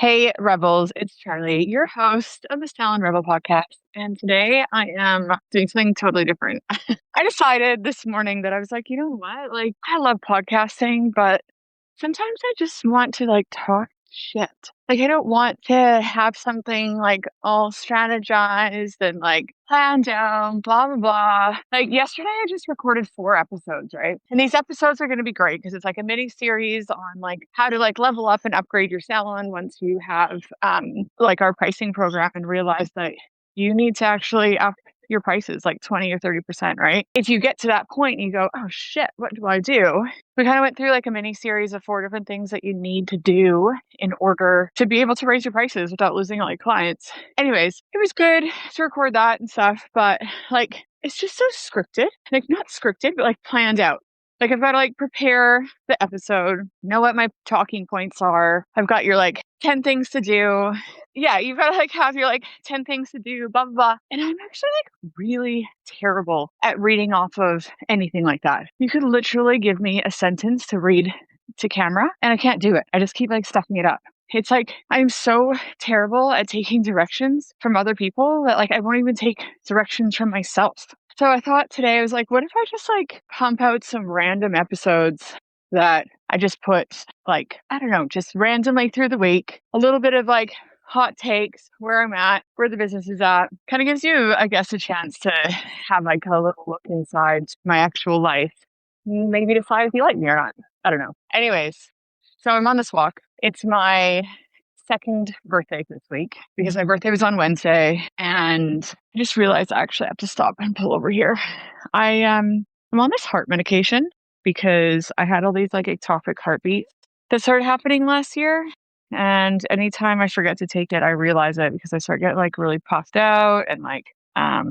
Hey, Rebels, it's Charlie, your host of the Salon Rebel podcast. And today I am doing something totally different. I decided this morning that I was like, you know what? Like, I love podcasting, but sometimes I just want to talk shit. Like, I don't want to have something like all strategized and planned out, blah, blah, blah. Like, yesterday I just recorded 4 episodes, right? And these episodes are going to be great because it's like a mini series on how to level up and upgrade your salon once you have our pricing program and realize that you need to actually up your prices like 20 or 30%, right? If you get to that point and you go, oh shit, what do I do? We kind of went through a mini series of 4 different things that you need to do in order to be able to raise your prices without losing all your clients. Anyways, it was good to record that and stuff, but it's just so scripted. Not scripted, but planned out. I've got to prepare the episode, know what my talking points are. I've got your 10 things to do. Yeah, you've got to have your 10 things to do, blah, blah, blah. And I'm actually really terrible at reading off of anything like that. You could literally give me a sentence to read to camera and I can't do it. I just keep stuffing it up. It's I'm so terrible at taking directions from other people that I won't even take directions from myself. So I thought today, I was like, what if I just pump out some random episodes that I just put I don't know, just randomly through the week, a little bit of hot takes, where I'm at, where the business is at. Kind of gives you, I guess, a chance to have a little look inside my actual life. Maybe decide if you like me or not. I don't know. Anyways, so I'm on this walk. It's my second birthday this week because my birthday was on Wednesday and I just realized I actually have to stop and pull over here. I'm on this heart medication because I had all these ectopic heartbeats that started happening last year. And anytime I forget to take it, I realize it because I start getting really puffed out and I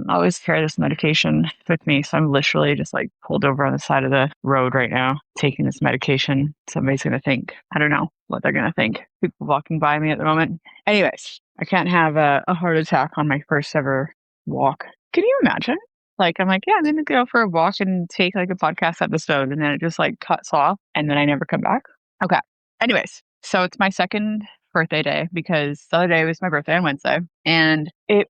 always carry this medication with me. So I'm literally just pulled over on the side of the road right now, taking this medication. Somebody's going to think, I don't know what they're going to think. People walking by me at the moment. Anyways, I can't have a heart attack on my first ever walk. Can you imagine? I'm yeah, I'm going to go for a walk and take a podcast episode. And then it just cuts off and then I never come back. Okay. Anyways, so it's my second birthday day because the other day was my birthday on Wednesday. And it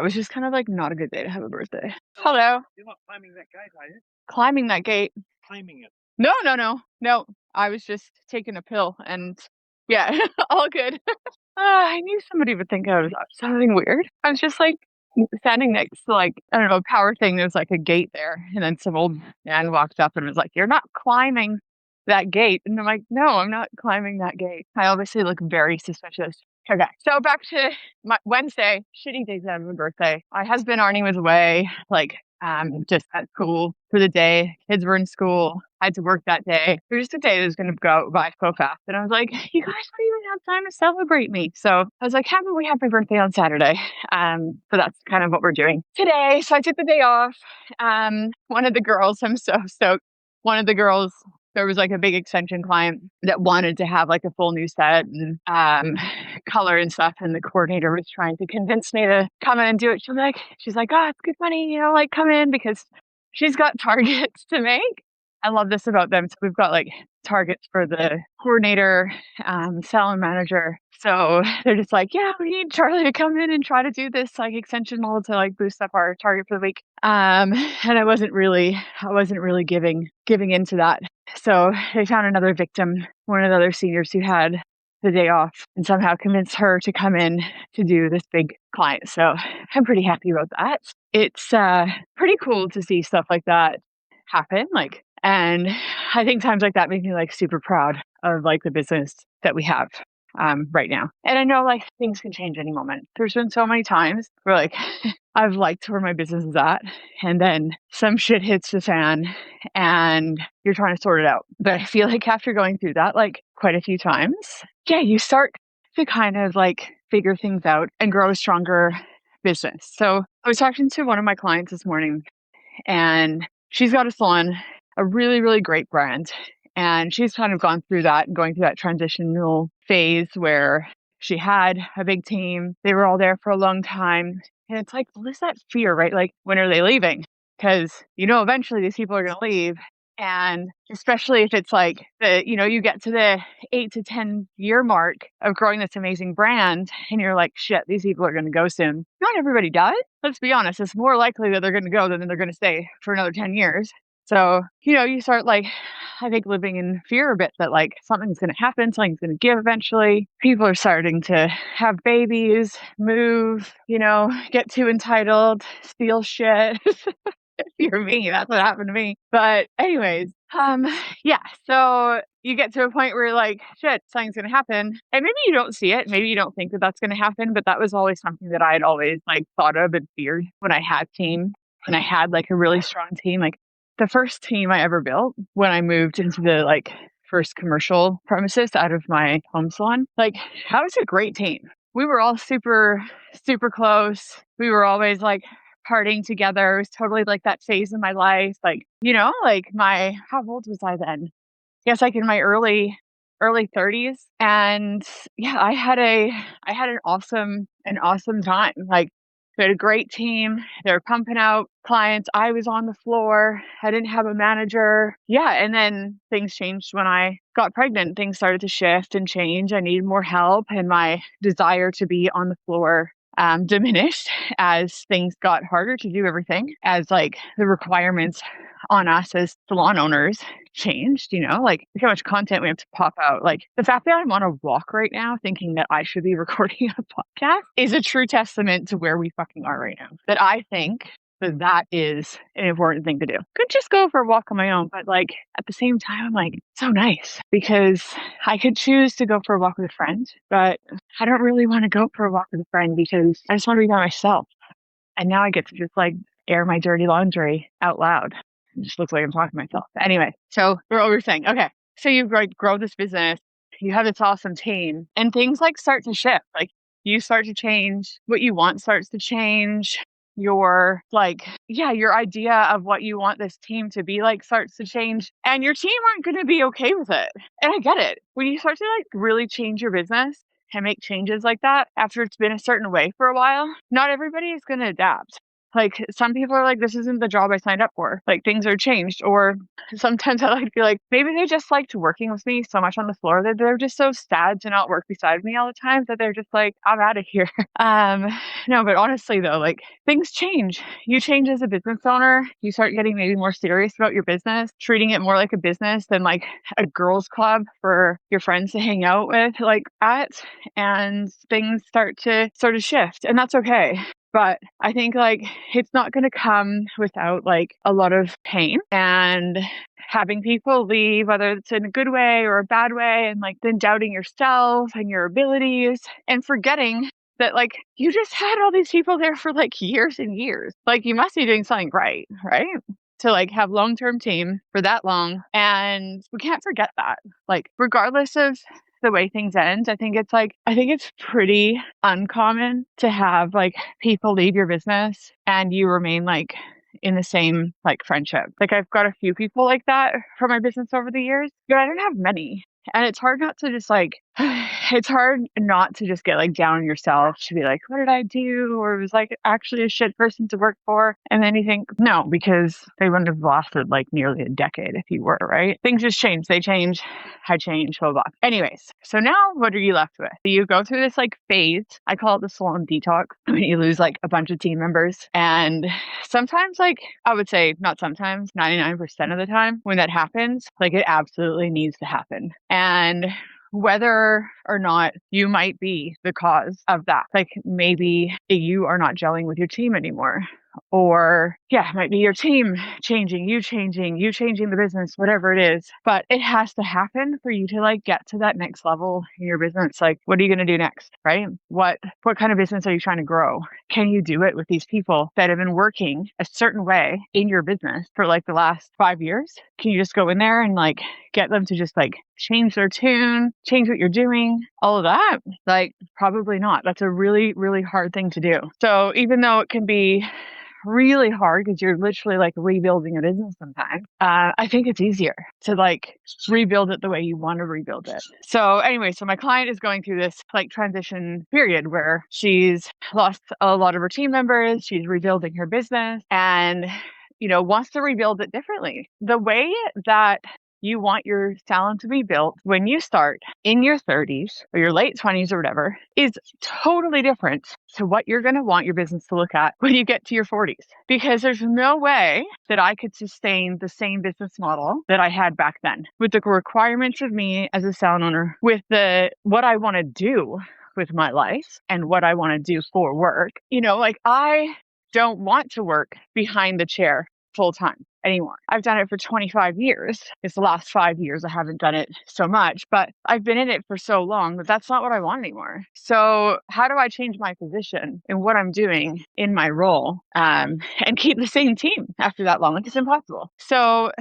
was just kind of not a good day to have a birthday. Hello. You're not climbing that gate, are you? Climbing that gate. Climbing it. No. I was just taking a pill and yeah, all good. I knew somebody would think I was up to something weird. I was just standing next to I don't know, a power thing. There was a gate there. And then some old man walked up and was like, you're not climbing that gate. And I'm like, no, I'm not climbing that gate. I obviously look very suspicious. Okay, so back to my Wednesday, shitty days out of my birthday. My husband Arnie was away, just at school for the day. Kids were in school. I had to work that day. It was just a day that was going to go by so fast. And I was like, you guys don't even have time to celebrate me. So I was like, how about we have my birthday on Saturday? So that's kind of what we're doing today. So I took the day off. One of the girls, I'm so stoked. One of the girls, there was a big extension client that wanted to have a full new set and color and stuff. And the coordinator was trying to convince me to come in and do it. She's like, oh, it's good money, come in because she's got targets to make. I love this about them. So we've got targets for the coordinator, salon manager. So they're just yeah, we need Charlie to come in and try to do this extension mold to boost up our target for the week. And I wasn't really giving into that. So they found another victim, one of the other seniors who had the day off and somehow convinced her to come in to do this big client. So I'm pretty happy about that. It's pretty cool to see stuff like that happen. And I think times like that make me super proud of the business that we have right now. And I know things can change any moment. There's been so many times where I've liked where my business is at and then some shit hits the fan and you're trying to sort it out. But I feel after going through that quite a few times, yeah, you start to kind of figure things out and grow a stronger business. So I was talking to one of my clients this morning and she's got a salon, a really, really great brand. And she's kind of gone through that and going through that transitional phase where she had a big team. They were all there for a long time. And it's what is that fear, right? When are they leaving? Because, eventually these people are going to leave And especially if it's like you get to the 8 to 10 year mark of growing this amazing brand and you're like, shit, these people are going to go soon. Not everybody does. Let's be honest. It's more likely that they're going to go than they're going to stay for another 10 years. So, you start like, I think living in fear a bit that like something's going to happen, something's going to give eventually. People are starting to have babies, move, get too entitled, steal shit. You're me. That's what happened to me. But anyways, yeah. So you get to a point where you're like, shit, something's gonna happen, and maybe you don't see it. Maybe you don't think that that's gonna happen. But that was always something that I had always like thought of and feared when I had team, when I had like a really strong team. Like the first team I ever built when I moved into the like first commercial premises out of my home salon, like that was a great team. We were all super, super close. We were always like partying together. It was totally like that phase in my life. Like, like how old was I then? Yes, like in my early 30s. And yeah, I had an awesome time. Like we had a great team. They were pumping out clients. I was on the floor. I didn't have a manager. Yeah. And then things changed when I got pregnant. Things started to shift and change. I needed more help, and my desire to be on the floor diminished as things got harder to do everything, as like the requirements on us as salon owners changed, like look how much content we have to pop out. Like the fact that I'm on a walk right now thinking that I should be recording a podcast is a true testament to where we fucking are right now. That I think that is an important thing to do. Could just go for a walk on my own, but like at the same time, I'm like, so nice because I could choose to go for a walk with a friend, but I don't really want to go for a walk with a friend because I just want to be by myself. And now I get to just like air my dirty laundry out loud. It just looks like I'm talking to myself. Anyway, so what we were saying. Okay. So you like grow this business, you have this awesome team, and things like start to shift. Like you start to change, what you want starts to change. Your like, yeah, your idea of what you want this team to be like starts to change, and your team aren't going to be okay with it. And I get it. When you start to like really change your business and make changes like that after it's been a certain way for a while, not everybody is going to adapt. Like some people are like, this isn't the job I signed up for. Like things are changed. Or sometimes I like to be like, maybe they just liked working with me so much on the floor that they're just so sad to not work beside me all the time that they're just like, I'm out of here. No, but honestly though, like things change. You change as a business owner. You start getting maybe more serious about your business, treating it more like a business than like a girls' club for your friends to hang out with, like that. And things start to sort of shift, and that's okay. But I think like it's not going to come without like a lot of pain and having people leave, whether it's in a good way or a bad way, and like then doubting yourself and your abilities and forgetting that like you just had all these people there for like years and years. Like you must be doing something right, right? To like have long-term team for that long. And we can't forget that. Like regardless of the way things end, I think it's pretty uncommon to have like people leave your business and you remain like in the same like friendship. Like I've got a few people like that for my business over the years, but I don't have many. And it's hard not to just like, it's hard not to just get like down on yourself to be like, what did I do? Or it was like actually a shit person to work for. And then you think, no, because they wouldn't have lasted like nearly a decade if you were, right? Things just change. They change. I change. Blah, blah. Anyways, so now what are you left with? You go through this like phase. I call it the salon detox when you lose like a bunch of team members. And sometimes, like, I would say not sometimes, 99% of the time when that happens, like it absolutely needs to happen. And whether or not you might be the cause of that, like maybe you are not gelling with your team anymore. Or yeah, it might be your team changing, you changing the business, whatever it is. But it has to happen for you to like get to that next level in your business. Like, what are you going to do next? Right? What kind of business are you trying to grow? Can you do it with these people that have been working a certain way in your business for like the last 5 years? Can you just go in there and like get them to just like change their tune, change what you're doing, all of that? Like, probably not. That's a really, really hard thing to do. So even though it can be really hard because you're literally like rebuilding a business sometimes, I think it's easier to like rebuild it the way you want to rebuild it. So anyway, so my client is going through this like transition period where she's lost a lot of her team members, she's rebuilding her business, and wants to rebuild it differently. The way that you want your salon to be built when you start in your 30s or your late 20s or whatever is totally different to what you're going to want your business to look at when you get to your 40s. Because there's no way that I could sustain the same business model that I had back then with the requirements of me as a salon owner, with what I want to do with my life and what I want to do for work. I don't want to work behind the chair full time anymore. I've done it for 25 years. It's the last 5 years I haven't done it so much, but I've been in it for so long that that's not what I want anymore. So how do I change my position in what I'm doing in my role and keep the same team after that long? Like, it's impossible. So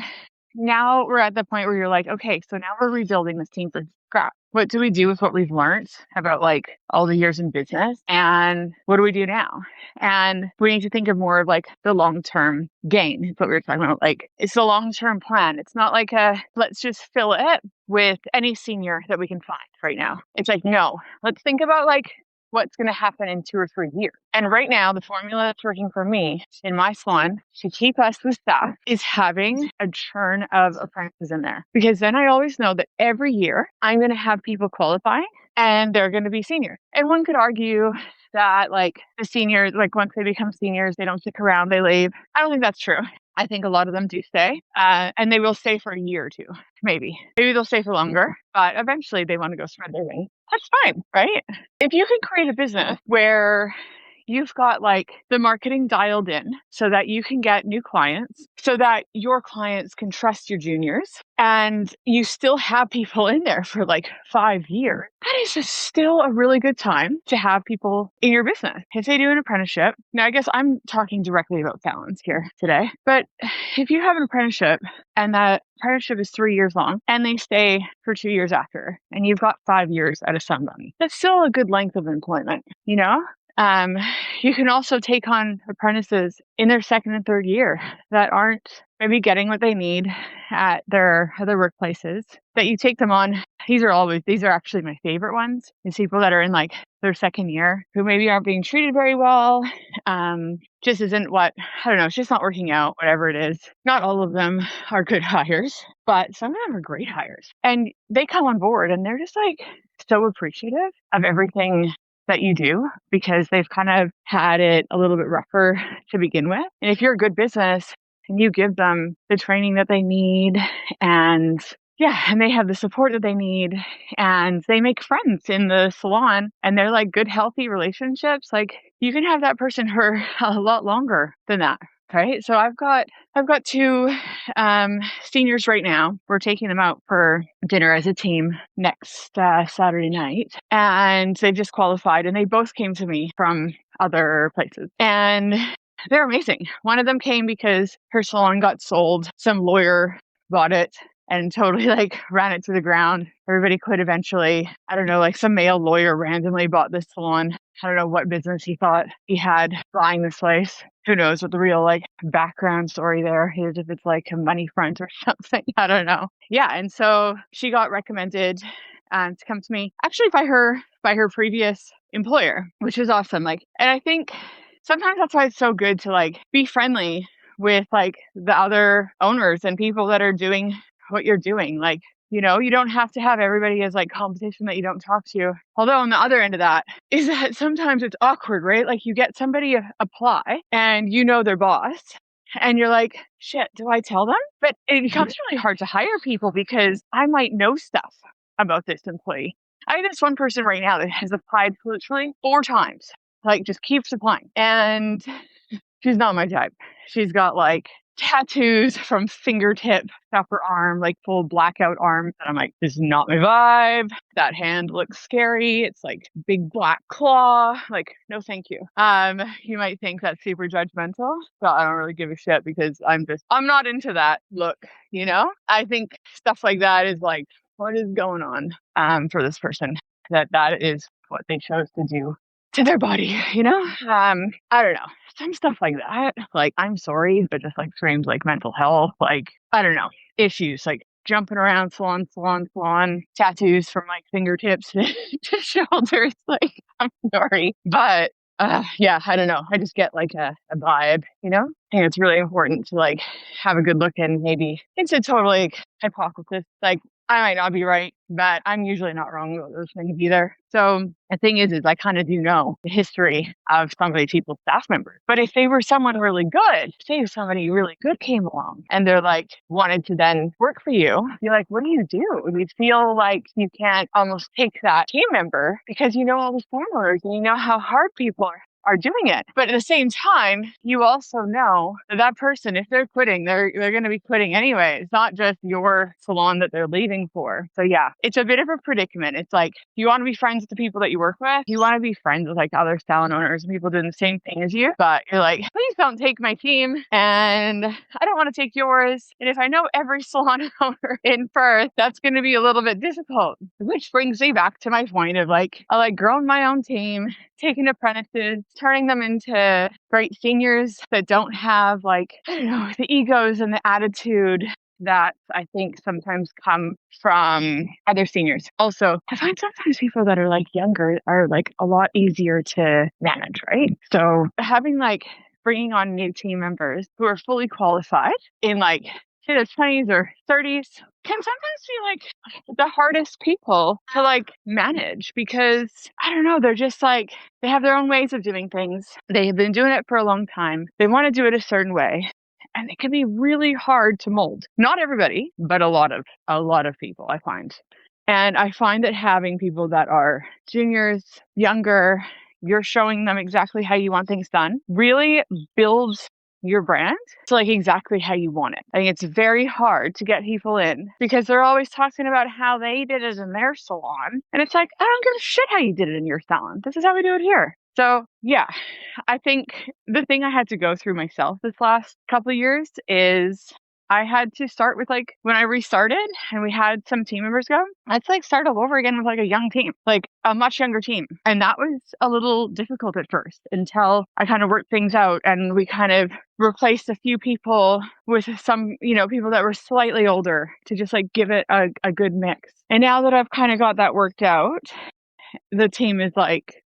now we're at the point where you're like, okay, so now we're rebuilding this team from scratch. What do we do with what we've learned about like all the years in business? And what do we do now? And we need to think of more of like the long-term gain. It's what we were talking about. Like, it's a long-term plan. It's not like let's just fill it with any senior that we can find right now. It's like, no, let's think about like what's going to happen in 2 or 3 years. And right now, the formula that's working for me in my salon to keep us with staff is having a churn of apprentices in there. Because then I always know that every year I'm going to have people qualifying and they're going to be seniors. And one could argue that like the seniors, like once they become seniors, they don't stick around, they leave. I don't think that's true. I think a lot of them do stay, and they will stay for a year or two, maybe. Maybe they'll stay for longer, but eventually they want to go spread their wings. That's fine, right? If you can create a business where you've got like the marketing dialed in so that you can get new clients, so that your clients can trust your juniors, and you still have people in there for like 5 years, that is just still a really good time to have people in your business. If they do an apprenticeship, now I guess I'm talking directly about salons here today, but if you have an apprenticeship and that apprenticeship is 3 years long and they stay for 2 years after, and you've got 5 years out of somebody, that's still a good length of employment, you know? You can also take on apprentices in their second and third year that aren't maybe getting what they need at their other workplaces, that you take them on. These are actually my favorite ones, is people that are in like their second year who maybe aren't being treated very well. Just isn't I don't know, it's just not working out, whatever it is. Not all of them are good hires, but some of them are great hires. And they come on board and they're just like so appreciative of everything that you do because they've kind of had it a little bit rougher to begin with. And if you're a good business and you give them the training that they need and they have the support that they need and they make friends in the salon and they're like good, healthy relationships, like you can have that person for a lot longer than that. Right. So I've got 2 seniors right now. We're taking them out for dinner as a team next Saturday night, and they've just qualified, and they both came to me from other places, and they're amazing. One of them came because her salon got sold. Some lawyer bought it and totally like ran it to the ground. Everybody quit eventually. I don't know, like some male lawyer randomly bought this salon. I don't know what business he thought he had buying this place. Who knows what the real like background story there is, if it's like a money front or something. I don't know. Yeah. And so she got recommended to come to me actually by her previous employer, which was awesome. Like, and I think sometimes that's why it's so good to like be friendly with like the other owners and people that are doing what you're doing. Like, you don't have to have everybody as like competition that you don't talk to. Although on the other end of that is that sometimes it's awkward, right? Like you get somebody apply and their boss and you're like, shit, do I tell them? But it becomes really hard to hire people because I might know stuff about this employee. I have this one person right now that has applied literally 4 times, like just keeps applying. And she's not my type. She's got like tattoos from fingertip to upper arm, like full blackout arms. And I'm like, this is not my vibe. That hand looks scary. It's like big black claw. Like, no, thank you. You might think that's super judgmental, but I don't really give a shit because I'm not into that look, I think stuff like that is like, what is going on for this person? That is what they chose to do to their body, I don't know. Some stuff like that, like, I'm sorry, but just like screams like mental health, like, I don't know, issues, like jumping around salon, tattoos from like fingertips to shoulders. Like, I'm sorry, but Yeah, I don't know. I just get like a vibe, you know? I think it's really important to like have a good look, and maybe it's a totally hypothesis. Like I might not be right, but I'm usually not wrong about those things either. So the thing is I kind of do know the history of some of these people's staff members. But if they were someone really good, say if somebody really good came along and they're like wanted to then work for you, you're like, what do? You feel like you can't almost take that team member because you know all the formulas and you know how hard people are doing it. But at the same time, you also know that that person, if they're quitting, they're going to be quitting anyway. It's not just your salon that they're leaving for. So yeah, it's a bit of a predicament. It's like, you want to be friends with the people that you work with. You want to be friends with like other salon owners and people doing the same thing as you. But you're like, please don't take my team, and I don't want to take yours. And if I know every salon owner in Perth, that's going to be a little bit difficult. Which brings me back to my point of like, I like growing my own team, taking apprentices, turning them into great seniors that don't have like, I don't know, the egos and the attitude that I think sometimes come from other seniors. Also, I find sometimes people that are like younger are like a lot easier to manage, right? So having like bringing on new team members who are fully qualified in like say their 20s or 30s can sometimes be like the hardest people to like manage, because I don't know, they're just like, they have their own ways of doing things. They have been doing it for a long time. They want to do it a certain way. And it can be really hard to mold. Not everybody, but a lot of people, I find. And I find that having people that are juniors, younger, you're showing them exactly how you want things done, really builds your brand to like exactly how you want it. I think it's very hard to get people in because they're always talking about how they did it in their salon. And it's like, I don't give a shit how you did it in your salon. This is how we do it here. So yeah, I think the thing I had to go through myself this last couple of years is I had to start with like when I restarted and we had some team members go, I had to like start all over again with like a young team, like a much younger team. And that was a little difficult at first until I kind of worked things out and we kind of replaced a few people with some, you know, people that were slightly older to just like give it a good mix. And now that I've kind of got that worked out, the team is like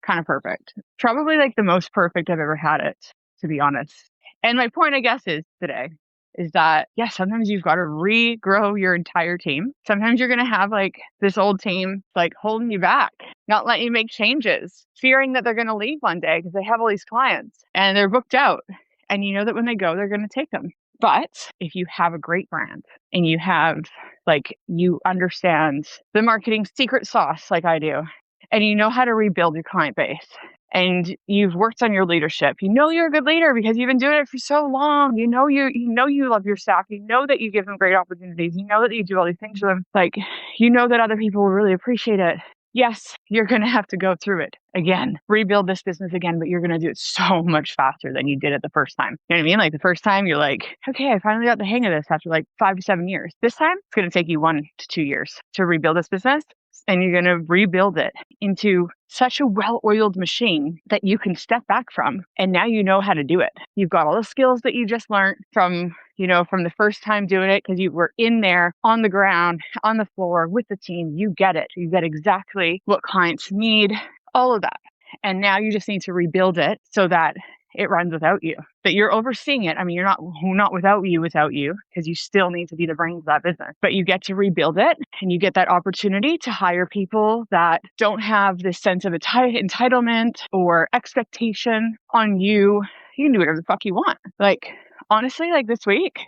kind of perfect. Probably like the most perfect I've ever had it, to be honest. And my point, I guess, is today is that, yeah, sometimes you've got to regrow your entire team. Sometimes you're going to have like this old team like holding you back, not letting you make changes, fearing that they're going to leave one day because they have all these clients and they're booked out. And you know that when they go, they're going to take them. But if you have a great brand and you have like, you understand the marketing secret sauce like I do, and you know how to rebuild your client base, and you've worked on your leadership, you know you're a good leader because you've been doing it for so long. You know you love your staff. You know that you give them great opportunities. You know that you do all these things for them. Like, you know that other people will really appreciate it. Yes, you're going to have to go through it again, rebuild this business again, but you're going to do it so much faster than you did it the first time. You know what I mean? Like the first time you're like, okay, I finally got the hang of this after like 5 to 7 years. This time it's going to take you 1 to 2 years to rebuild this business. And you're going to rebuild it into such a well-oiled machine that you can step back from. And now you know how to do it. You've got all the skills that you just learned from, you know, from the first time doing it because you were in there on the ground, on the floor with the team. You get it. You get exactly what clients need, all of that. And now you just need to rebuild it so that it runs without you, that you're overseeing it. I mean, you're not without you, because you still need to be the brains of that business, but you get to rebuild it and you get that opportunity to hire people that don't have this sense of entitlement or expectation on you. You can do whatever the fuck you want. Like, honestly, like this week,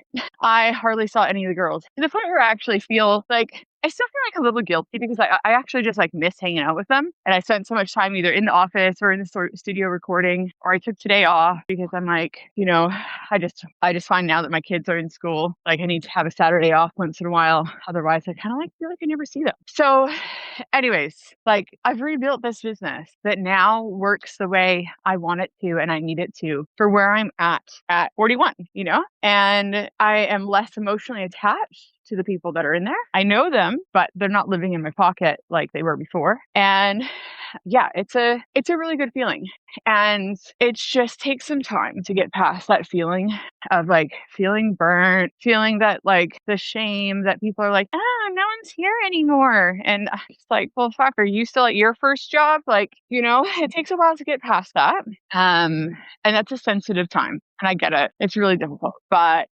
I hardly saw any of the girls to the point where I actually feel like I still feel like a little guilty because I actually just like miss hanging out with them. And I spent so much time either in the office or in the studio recording, or I took today off because I'm like, you know, I just find now that my kids are in school, like I need to have a Saturday off once in a while. Otherwise I kind of like feel like I never see them. So anyways, like I've rebuilt this business that now works the way I want it to and I need it to for where I'm at 41, you know, and I am less emotionally attached to the people that are in there. I know them, but they're not living in my pocket like they were before. And yeah, it's a really good feeling. And it just takes some time to get past that feeling of like feeling burnt, feeling that like the shame that people are like, ah, no one's here anymore. And it's like, well, fuck, are you still at your first job? Like, it takes a while to get past that. And that's a sensitive time. And I get it. It's really difficult, but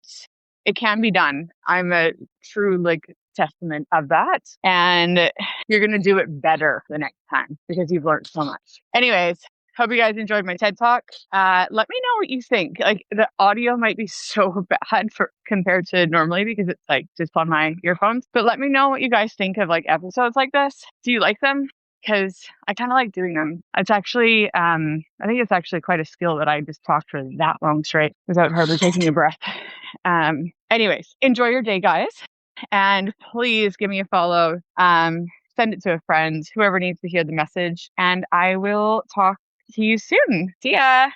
it can be done. I'm a true like testament of that. And you're going to do it better the next time because you've learned so much. Anyways, hope you guys enjoyed my TED Talk. Let me know what you think. Like the audio might be so bad for compared to normally because it's like just on my earphones. But let me know what you guys think of like episodes like this. Do you like them? Because I kind of like doing them. It's actually, I think it's actually quite a skill that I just talked for that long straight without hardly taking a breath. Anyways, enjoy your day, guys. And please give me a follow. Send it to a friend, whoever needs to hear the message. And I will talk to you soon. See ya.